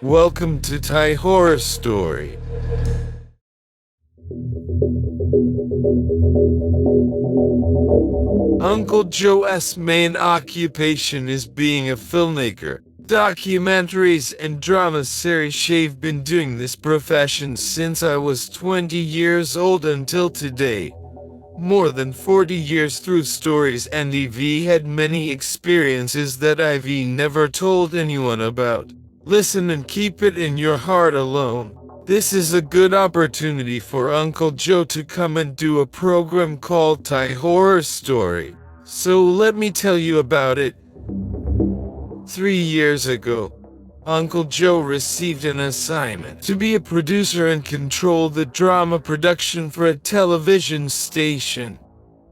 Welcome to Thai Horror Story. Uncle Joe's main occupation is being a filmmaker. Documentaries and drama series. I've been doing this profession since I was 20 years old until today. More than 40 years through stories, and I've had many experiences that I've never told anyone about. Listen and keep it in your heart alone. This is a good opportunity for Uncle Joe to come and do a program called Thai Horror Story. So let me tell you about it. 3 years ago, Uncle Joe received an assignment to be a producer and control the drama production for a television station.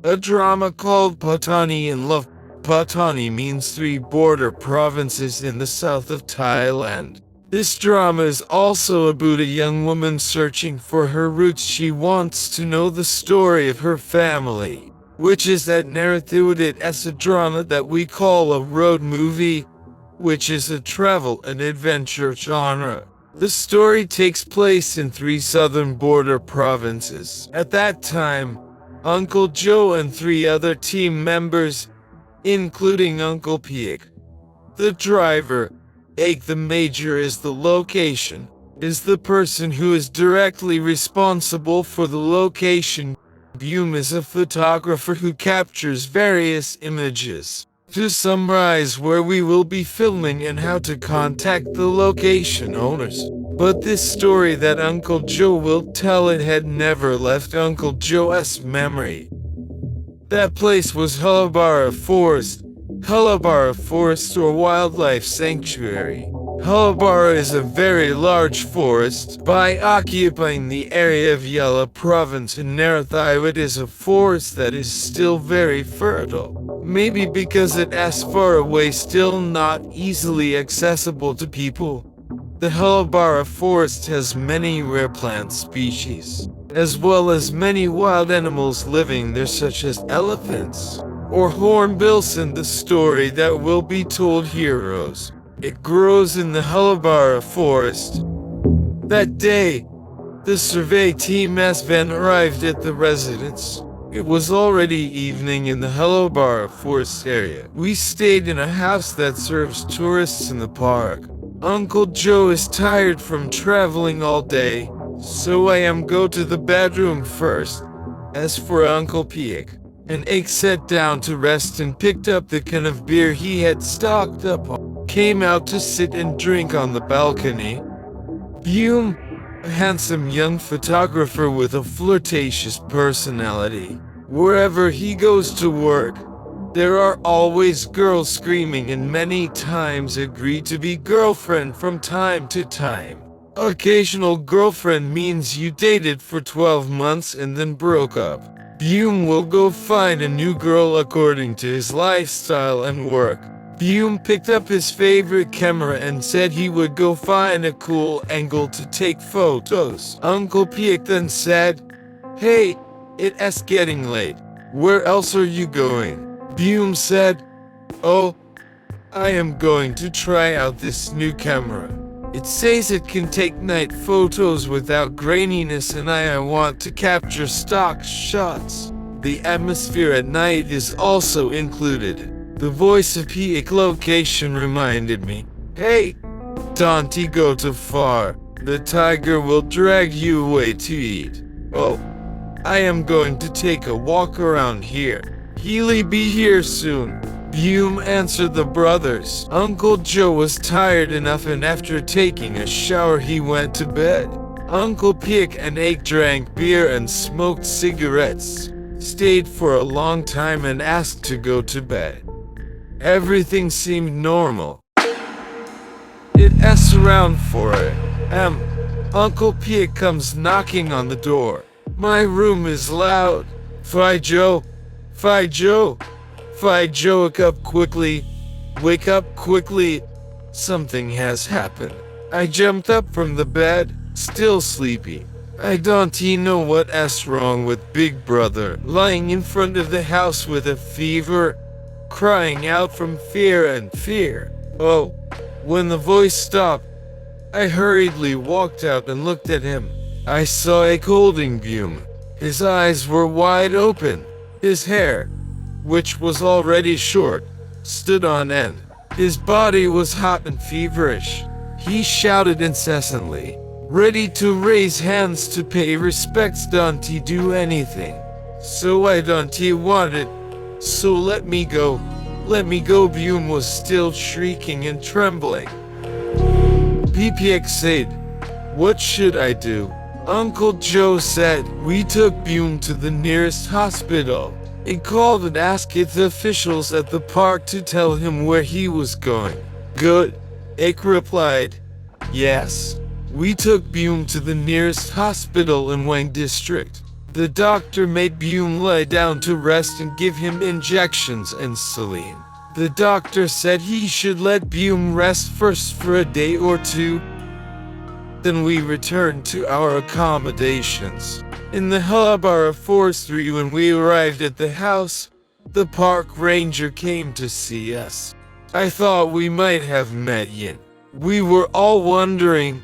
A drama called Patani in Love. Patani means 3 border provinces in the south of Thailand. This drama is also about a young woman searching for her roots. She wants to know the story of her family, which is that narrated as a drama that we call a road movie, which is a travel and adventure genre. The story takes place in 3 southern border provinces. At that time, Uncle Joe and 3 other team members, including Uncle Peek, the driver, Ake the Major is the location, is the person who is directly responsible for the location. Beum is a photographer who captures various images. To summarize where we will be filming and how to contact the location owners. But this story that Uncle Joe will tell, it had never left Uncle Joe's memory. That place was Hullabara Forest. Hullabara Forest or Wildlife Sanctuary. Hullabara is a very large forest. By occupying the area of Yala Province in Narathai, it is a forest that is still very fertile. Maybe because it is far away, still not easily accessible to people. The Hullabara Forest has many rare plant species, as well as many wild animals living there, such as elephants or hornbills in the story that will be told heroes. It grows in the Hullabara Forest. That day, the survey team has been arrived at the residence. It was already evening in the Hullabara Forest area. We stayed in a house that serves tourists in the park. Uncle Joe is tired from traveling all day, so I am go to the bedroom first. As for Uncle Peek, and Ake sat down to rest and picked up the can of beer he had stocked up on. Came out to sit and drink on the balcony. Beum, a handsome young photographer with a flirtatious personality. Wherever he goes to work, there are always girls screaming, and many times agree to be girlfriend from time to time. Occasional girlfriend means you dated for 12 months and then broke up. Beum will go find a new girl according to his lifestyle and work. Beum picked up his favorite camera and said he would go find a cool angle to take photos. Uncle Peek then said, "Hey, it's getting late. Where else are you going?" Beum said, "Oh, I am going to try out this new camera. It says it can take night photos without graininess, and I want to capture stock shots. The atmosphere at night is also included." The voice of Peek location reminded me, "Hey, don't go too far. The tiger will drag you away to eat." "Oh, I am going to take a walk around here. He'll be here soon." Beum answered the brothers. Uncle Joe was tired enough, and after taking a shower he went to bed. Uncle Peek and Ake drank beer and smoked cigarettes, stayed for a long time and asked to go to bed. Everything seemed normal. It's around 4 a.m. Uncle Peek comes knocking on the door. "My room is loud. Fi Joe, Fi Joe, Fi Joe, wake up quickly. Something has happened." I jumped up from the bed, still sleepy. I don't know what's wrong with Big Brother, lying in front of the house with a fever, crying out from fear and fear. Oh, when the voice stopped, I hurriedly walked out and looked at him. I saw a holding Beum. His eyes were wide open. His hair, which was already short, stood on end. His body was hot and feverish. He shouted incessantly, ready to raise hands to pay respects. Don't he do anything? So why don't he want it? So let me go. Let me go. Beum was still shrieking and trembling. PPX said, what should I do? Uncle Joe said, we took Beum to the nearest hospital. He called and asked the officials at the park to tell him where he was going. Good, Ike replied. Yes. We took Beum to the nearest hospital in Wang District. The doctor made Beum lie down to rest and give him injections and saline. The doctor said he should let Beum rest first for a day or two. Then we returned to our accommodations. In the Halabara Forestry, when we arrived at the house, the park ranger came to see us. I thought we might have met Yin. We were all wondering,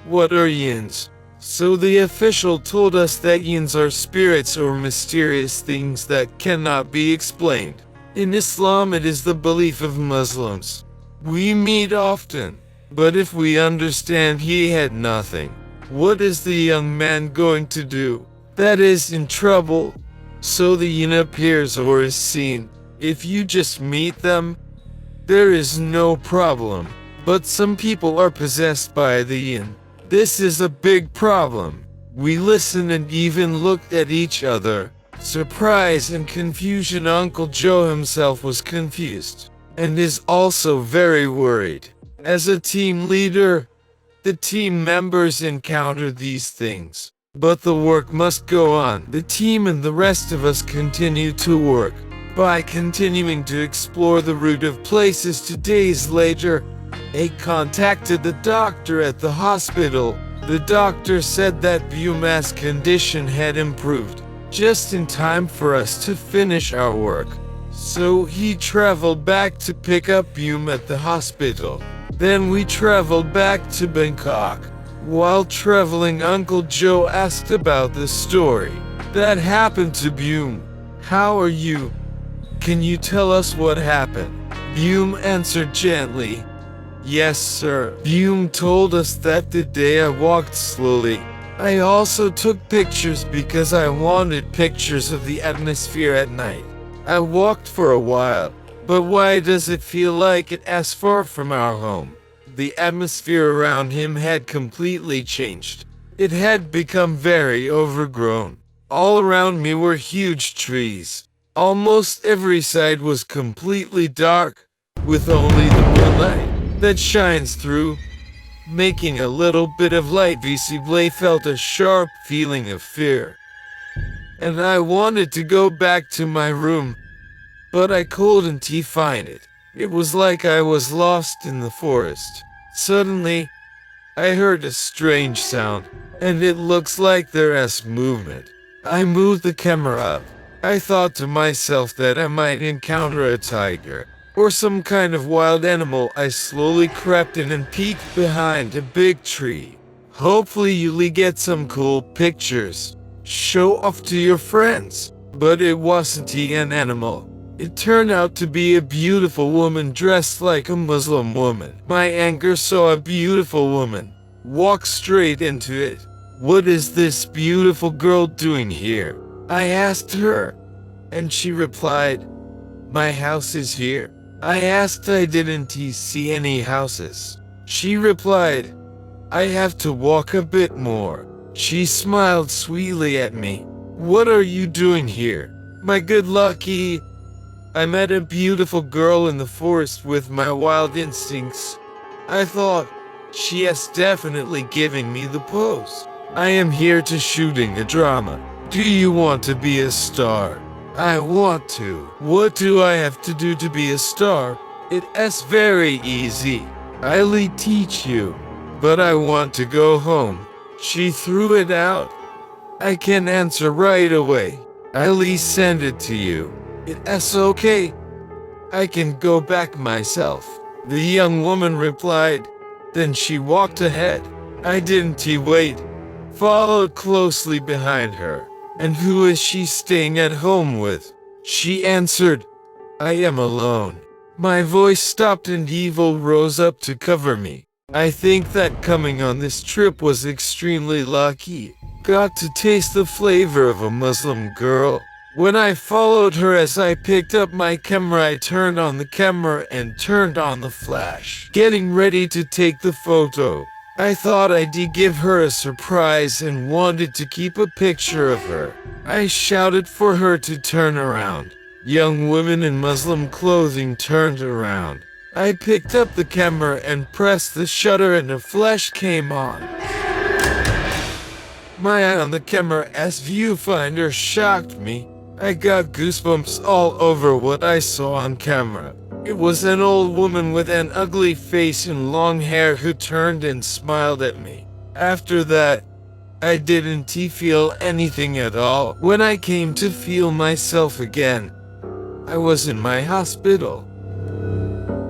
what are Yins? So the official told us that Yins are spirits or mysterious things that cannot be explained. In Islam, it is the belief of Muslims. We meet often, but if we understand he had nothing, what is the young man going to do? That is in trouble. So the Yin appears or is seen. If you just meet them, there is no problem. But some people are possessed by the Yin. This is a big problem. We listened and even looked at each other. Surprise and confusion. Uncle Joe himself was confused and is also very worried. As a team leader, the team members encounter these things. But the work must go on. The team and the rest of us continue to work. By continuing to explore the route of places. 2 days later, I contacted the doctor at the hospital. The doctor said that Beum's condition had improved, just in time for us to finish our work. So he traveled back to pick up Beum at the hospital. Then we traveled back to Bangkok. While traveling, Uncle Joe asked about the story that happened to Beum. How are you? Can you tell us what happened? Beum answered gently. Yes, sir. Beum told us that the day I walked slowly. I also took pictures because I wanted pictures of the atmosphere at night. I walked for a while, but why does it feel like it as far from our home? The atmosphere around him had completely changed. It had become very overgrown. All around me were huge trees. Almost every side was completely dark, with only the moonlight that shines through, making a little bit of light. Visibly felt a sharp feeling of fear, and I wanted to go back to my room, but I couldn't find it. It was like I was lost in the forest. Suddenly, I heard a strange sound, and it looks like there is movement. I moved the camera up. I thought to myself that I might encounter a tiger or some kind of wild animal. I slowly crept in and peeked behind a big tree. Hopefully you'll get some cool pictures. Show off to your friends. But it wasn't an animal. It turned out to be a beautiful woman dressed like a Muslim woman. My anger saw a beautiful woman walk straight into it. What is this beautiful girl doing here? I asked her, and she replied, my house is here. I asked I didn't see any houses. She replied, I have to walk a bit more. She smiled sweetly at me. What are you doing here? My good lucky. I met a beautiful girl in the forest with my wild instincts. I thought, she is definitely giving me the pose. I am here to shooting a drama. Do you want to be a star? I want to. What do I have to do to be a star? It is very easy. I'll teach you. But I want to go home. She threw it out. I can answer right away. I'll send it to you. It is okay. I can go back myself. The young woman replied, Then she walked ahead. I didn't wait. Followed closely behind her. And who is she staying at home with? She answered, I am alone. My voice stopped and evil rose up to cover me. I think that coming on this trip was extremely lucky. Got to taste the flavor of a Muslim girl. When I followed her as I picked up my camera, I turned on the camera and turned on the flash, getting ready to take the photo. I thought I'd give her a surprise and wanted to keep a picture of her. I shouted for her to turn around. Young women in Muslim clothing turned around. I picked up the camera and pressed the shutter and a flash came on. My eye on the camera's viewfinder shocked me. I got goosebumps all over what I saw on camera. It was an old woman with an ugly face and long hair who turned and smiled at me. After that, I didn't feel anything at all. When I came to feel myself again, I was in my hospital.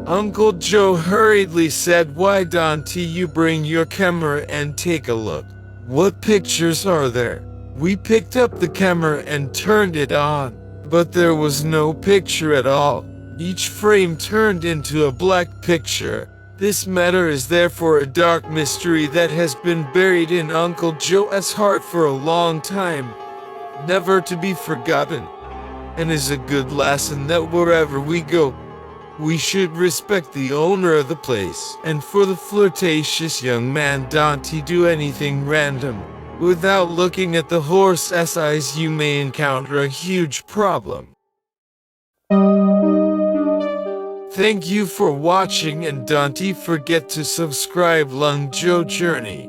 Uncle Joe hurriedly said, why don't you bring your camera and take a look? What pictures are there? We picked up the camera and turned it on, but there was no picture at all. Each frame turned into a black picture. This matter is therefore a dark mystery that has been buried in Uncle Joe's heart for a long time, never to be forgotten, and is a good lesson that wherever we go, we should respect the owner of the place. And for the flirtatious young man, don't do anything random. Without looking at the horse's eyes, you may encounter a huge problem. Thank you for watching, and don't forget to subscribe Lung Joe Journey.